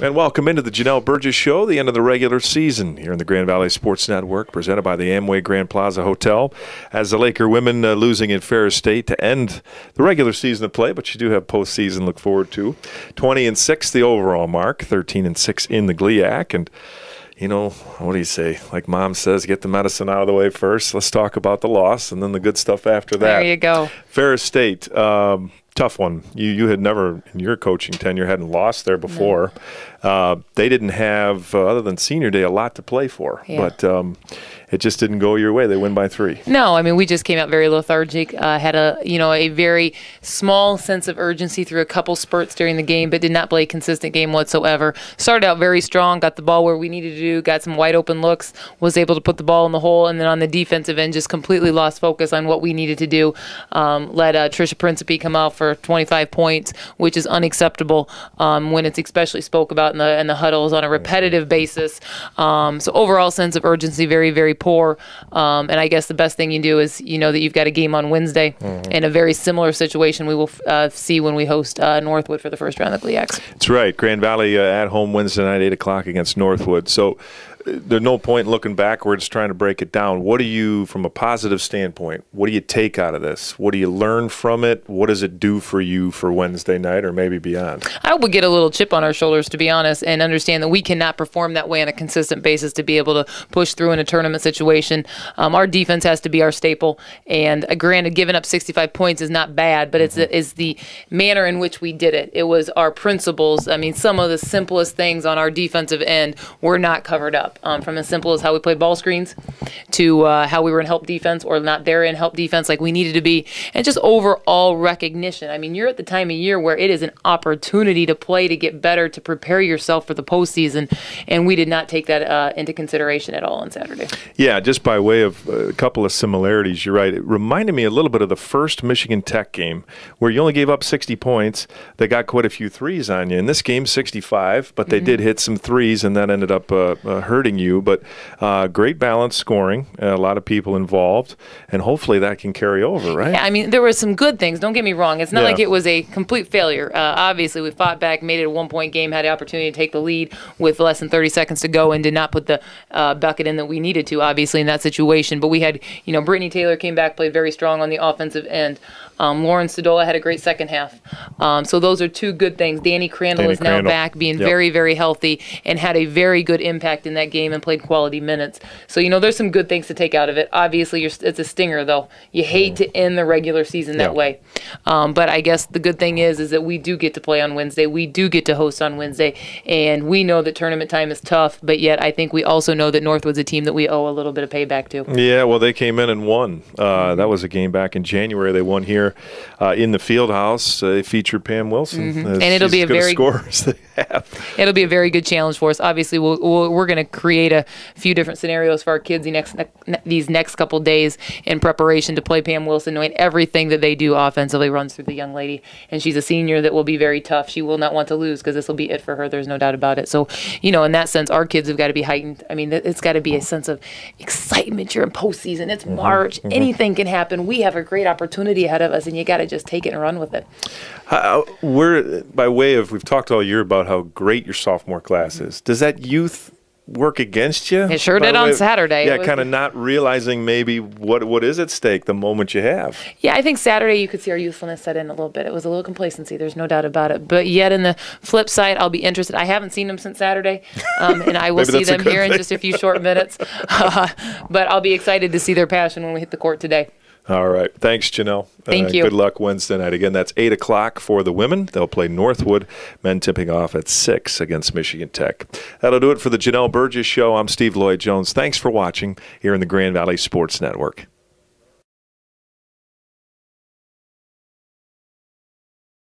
And welcome into the Janel Burgess Show, the end of the regular season here in the Grand Valley Sports Network, presented by the Amway Grand Plaza Hotel. As the Laker women losing in Ferris State to end the regular season of play, but you do have postseason to look forward to. 20-6, the overall mark, 13-6 in the GLIAC, and you know, what do you say? Like Mom says, get the medicine out of the way first. Let's talk about the loss, and then the good stuff after that. There you go. Ferris State, tough one. You had never, in your coaching tenure, hadn't lost there before. No. They didn't have, other than senior day, a lot to play for. Yeah. But it just didn't go your way. They win by 3. No, I mean, we just came out very lethargic, had a very small sense of urgency through a couple spurts during the game, but did not play a consistent game whatsoever. Started out very strong, got the ball where we needed to do, got some wide open looks, was able to put the ball in the hole, and then on the defensive end, just completely lost focus on what we needed to do. Let Trisha Principe come out for 25 points, which is unacceptable when it's especially spoke about in the huddles on a repetitive basis. So overall sense of urgency, very, very poor. And I guess the best thing you do is you know that you've got a game on Wednesday. In a very similar situation we will see when we host Northwood for the first round of the GLIACs. That's right. Grand Valley at home Wednesday night, 8 o'clock against Northwood. So there's no point in looking backwards trying to break it down. What do you, from a positive standpoint, what do you take out of this? What do you learn from it? What does it do for you for Wednesday night or maybe beyond? I would get a little chip on our shoulders, to be honest, and understand that we cannot perform that way on a consistent basis to be able to push through in a tournament situation. Our defense has to be our staple, and granted, giving up 65 points is not bad, but it's the manner in which we did it. It was our principles. I mean, some of the simplest things on our defensive end were not covered up. From as simple as how we played ball screens to how we were in help defense or not there in help defense like we needed to be, and just overall recognition. I mean, you're at the time of year where it is an opportunity to play, to get better, to prepare yourself for the postseason, and we did not take that into consideration at all on Saturday. Yeah, just by way of a couple of similarities, you're right. It reminded me a little bit of the first Michigan Tech game where you only gave up 60 points. They got quite a few threes on you. In this game, 65, but they did hit some threes, and that ended up hurting you. But great balanced scoring, a lot of people involved, and hopefully that can carry over, right? Yeah, I mean, there were some good things. Don't get me wrong. It's not like it was a complete failure. Obviously, we fought back, made it a one-point game, had the opportunity to take the lead with less than 30 seconds to go, and did not put the bucket in that we needed to, obviously, in that situation. But we had, Brittany Taylor came back, played very strong on the offensive end. Lauren Sedola had a great second half. So those are two good things. Danny Crandall is now back, being very, very healthy, and had a very good impact in that game and played quality minutes. So, there's some good things to take out of it. Obviously, it's a stinger, though. You hate to end the regular season that way. But I guess the good thing is that we do get to play on Wednesday. We do get to host on Wednesday. And we know that tournament time is tough, but yet I think we also know that Northwood's a team that we owe a little bit of payback to. Yeah, well, they came in and won. That was a game back in January. They won here in the field house. They featured Pam Wilson. And it'll be a very scorers they have. It'll be a very good challenge for us. Obviously, we're going to create a few different scenarios for our kids these next couple days in preparation to play Pam Wilson, knowing everything that they do offensively runs through the young lady. And she's a senior that will be very tough. She will not want to lose because this will be it for her. There's no doubt about it. So, in that sense, our kids have got to be heightened. I mean, it's got to be a sense of excitement. You're in postseason. It's March. Anything can happen. We have a great opportunity ahead of us, and you got to just take it and run with it. We've talked all year about how great your sophomore class is. Does that youth work against you? It sure did on Saturday. Yeah, kind of not realizing maybe what is at stake the moment you have. Yeah, I think Saturday you could see our youthfulness set in a little bit. It was a little complacency. There's no doubt about it. But yet, in the flip side, I'll be interested. I haven't seen them since Saturday, and I will see them here in just a few short minutes. But I'll be excited to see their passion when we hit the court today. All right. Thanks, Janel. Thank you. Good luck Wednesday night. Again, that's 8 o'clock for the women. They'll play Northwood. Men tipping off at 6 against Michigan Tech. That'll do it for the Janel Burgess Show. I'm Steve Lloyd-Jones. Thanks for watching here in the Grand Valley Sports Network.